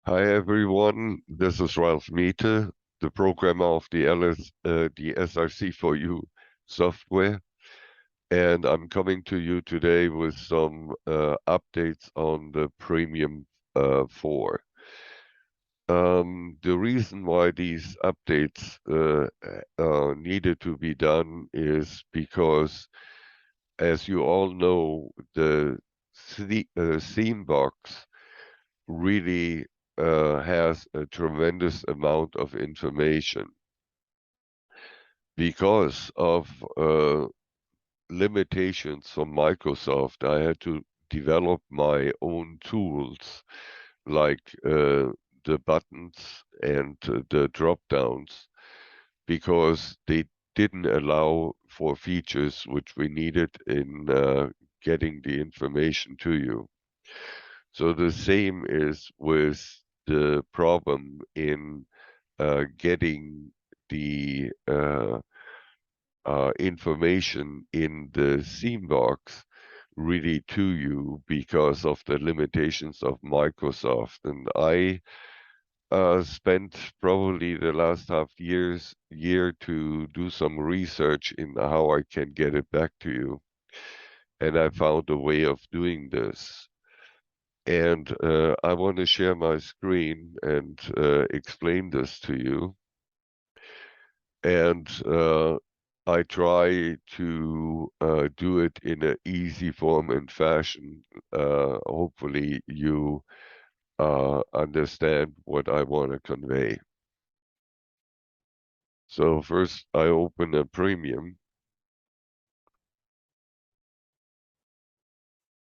Hi everyone, this is Ralph Miete, the programmer of the SRC4U software, and I'm coming to you today with some updates on the Premium 4. The reason why these updates needed to be done is because, as you all know, the theme box really has a tremendous amount of information because of limitations from Microsoft. I had to develop my own tools like the buttons and the drop downs because they didn't allow for features which we needed in getting the information to you. So the same is with the problem in getting the information in the theme box really to you because of the limitations of Microsoft. And I spent probably the last year to do some research in how I can get it back to you. And I found a way of doing this. And I want to share my screen and explain this to you. And I try to do it in an easy form and fashion. Hopefully, you understand what I want to convey. So first, I open a Premium,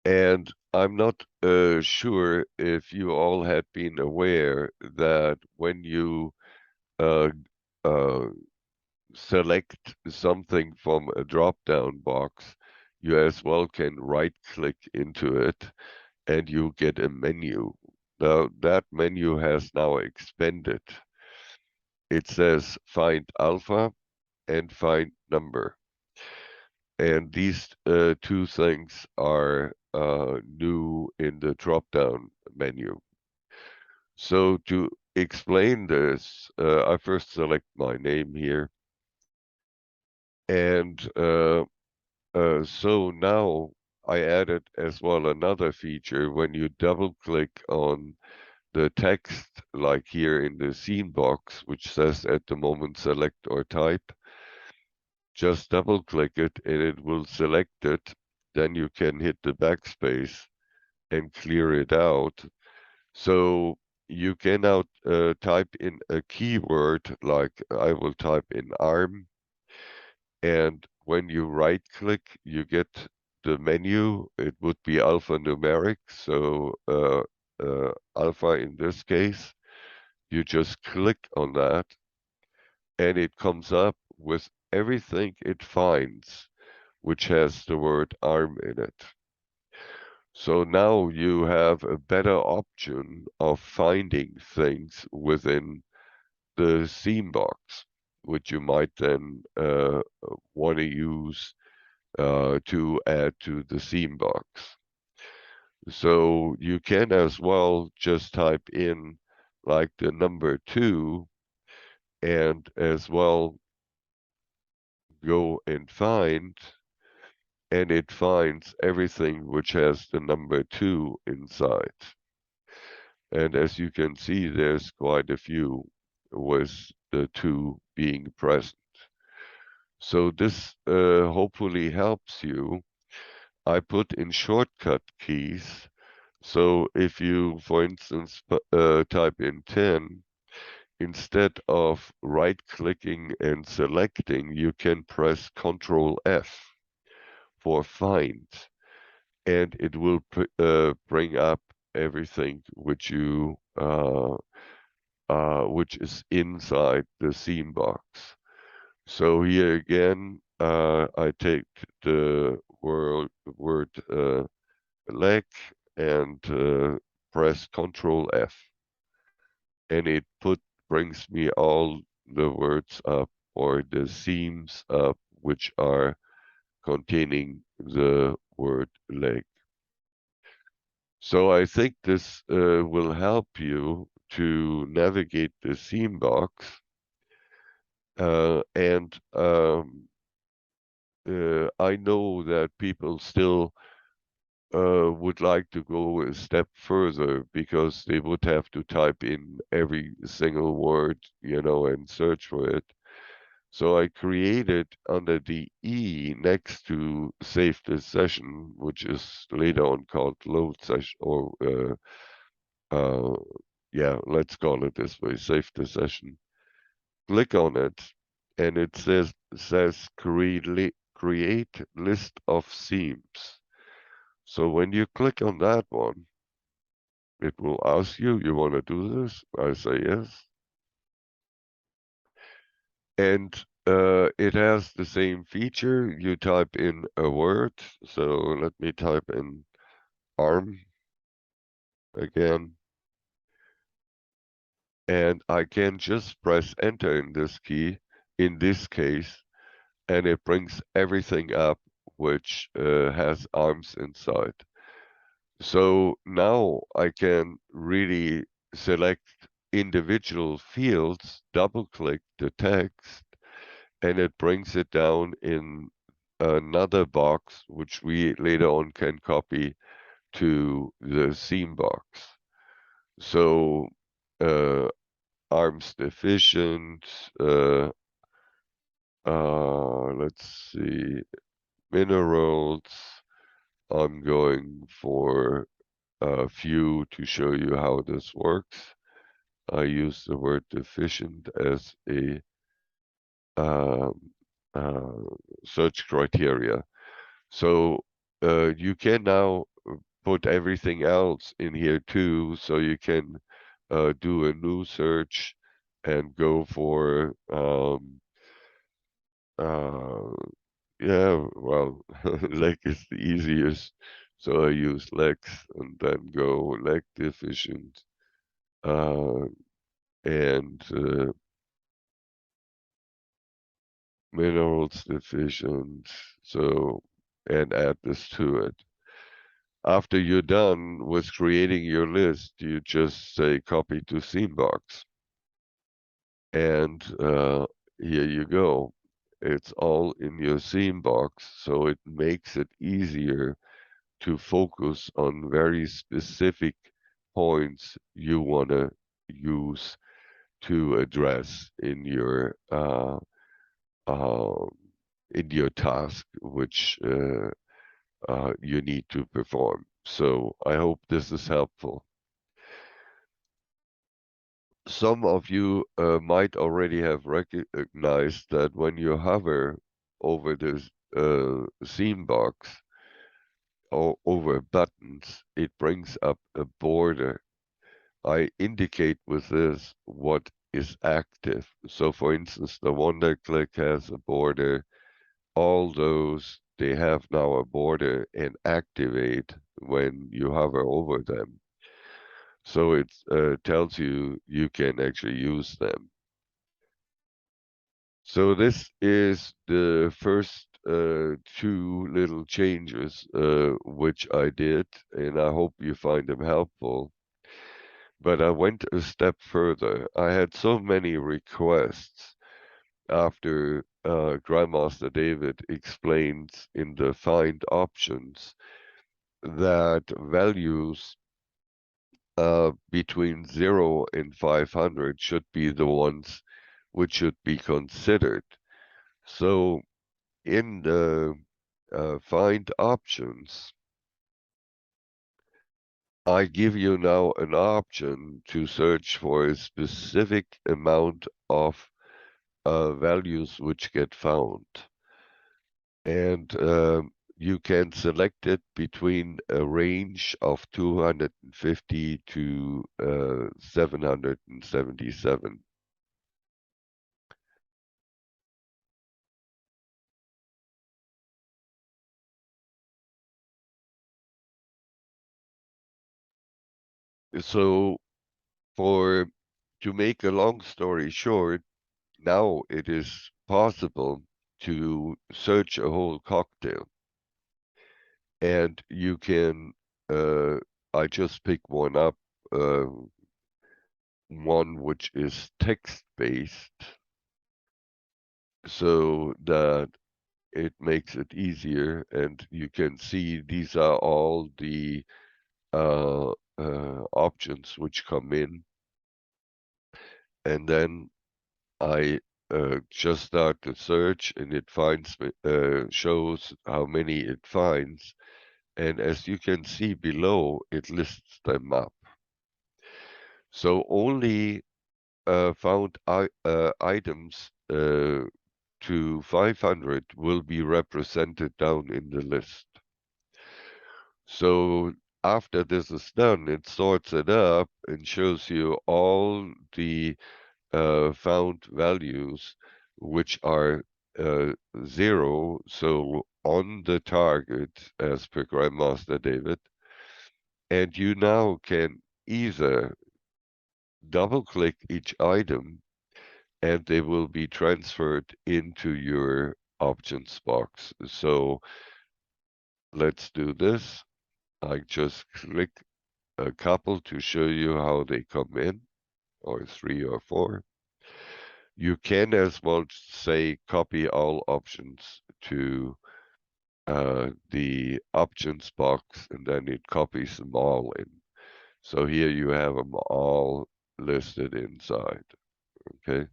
and I'm not sure if you all had been aware that when you uh, uh, select something from a drop-down box, you as well can right-click into it and you get a menu. Now, that menu has now expanded. It says find alpha and find number. And these two things are new in the drop-down menu. So to explain this, I first select my name here. And so now I added as well another feature. When you double click on the text, like here in the scene box, which says at the moment select or type, just double click it and it will select it. Then you can hit the backspace and clear it out. So you can now type in a keyword, like I will type in ARM. And when you right click, you get the menu. It would be alphanumeric. So alpha in this case, you just click on that and it comes up with everything it finds, which has the word ARM in it. So now you have a better option of finding things within the theme box, which you might then want to use to add to the theme box. So you can as well just type in like the number 2 and as well go and find, and it finds everything which has the number 2 inside. And as you can see, there's quite a few with the 2 being present. So this hopefully helps you. I put in shortcut keys. So if you, for instance, type in 10, instead of right-clicking and selecting, you can press Control F for find, and it will bring up everything which you which is inside the theme box. So here again, I take the word leg and press Control F, and it brings me all the words up or the themes up which are containing the word leg. So I think this will help you to navigate the scene box. And I know that people still would like to go a step further because they would have to type in every single word, and search for it. So I created under the E next to save this session, which is later on called load session, or uh, yeah, let's call it this way, save the session. Click on it, and it says create list of themes. So when you click on that one, it will ask you want to do this? I say yes. And it has the same feature. You type in a word. So let me type in arm again. And I can just press enter in this key, in this case, and it brings everything up which has arms inside. So now I can really select individual fields, double click the text, and it brings it down in another box, which we later on can copy to the theme box. So arms deficient, let's see, minerals. I'm going for a few to show you how this works. I use the word deficient as a um, uh, search criteria. So you can now put everything else in here too. So you can do a new search and go for uh, yeah, well, leg is the easiest. So I use legs and then go leg deficient uh, and minerals deficient. So, and add this to it. After you're done with creating your list, you just say copy to theme box. And here you go. It's all in your theme box, so it makes it easier to focus on very specific points you want to use to address uh, in your task, which you need to perform. So I hope this is helpful. Some of you might already have recognized that when you hover over this theme box or over buttons, it brings up a border. I indicate with this what is active. So for instance, the Wonder Click has a border. All those, they have now a border and activate when you hover over them. So it tells you you can actually use them. So this is the first two little changes which I did, and I hope you find them helpful. But I went a step further. I had so many requests after Grandmaster David explains in the find options that values between 0 and 500 should be the ones which should be considered. So in the find options, I give you now an option to search for a specific amount of values which get found. And you can select it between a range of 250 to 777. So to make a long story short, now it is possible to search a whole cocktail, and you can I just pick one up, one which is text-based, so that it makes it easier, and you can see these are all the options which come in, and then I just start the search, and it finds shows how many it finds, and as you can see below, it lists them up. So only found items to 500 will be represented down in the list. So after this is done, it sorts it up and shows you all the found values which are 0, so on the target as per Grandmaster David. And you now can either double click each item and they will be transferred into your options box. So let's do this. I just click a couple to show you how they come in, or 3 or 4. You can as well say copy all options to the options box, and then it copies them all in. So here you have them all listed inside. Okay.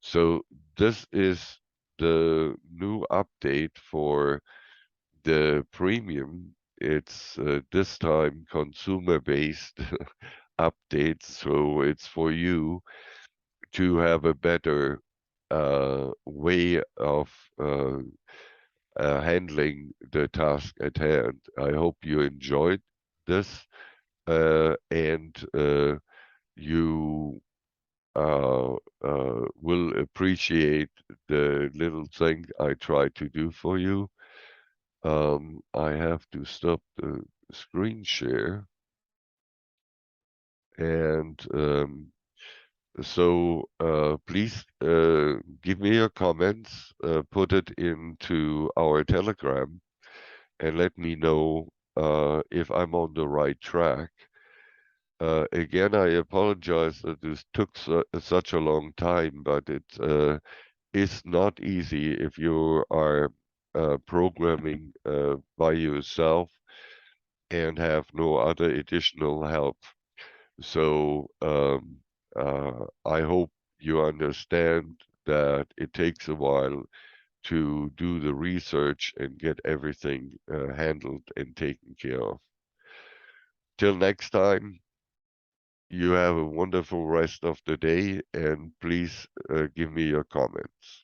So this is the new update for the premium. It's this time consumer-based updates, so it's for you to have a better way of handling the task at hand. I hope you enjoyed this, and you will appreciate the little thing I try to do for you. I have to stop the screen share, and so please give me your comments, put it into our Telegram, and let me know if I'm on the right track. Again, I apologize that this took such a long time, but it is not easy if you are programming by yourself and have no other additional help. So I hope you understand that it takes a while to do the research and get everything handled and taken care of. Till next time, you have a wonderful rest of the day, and please give me your comments.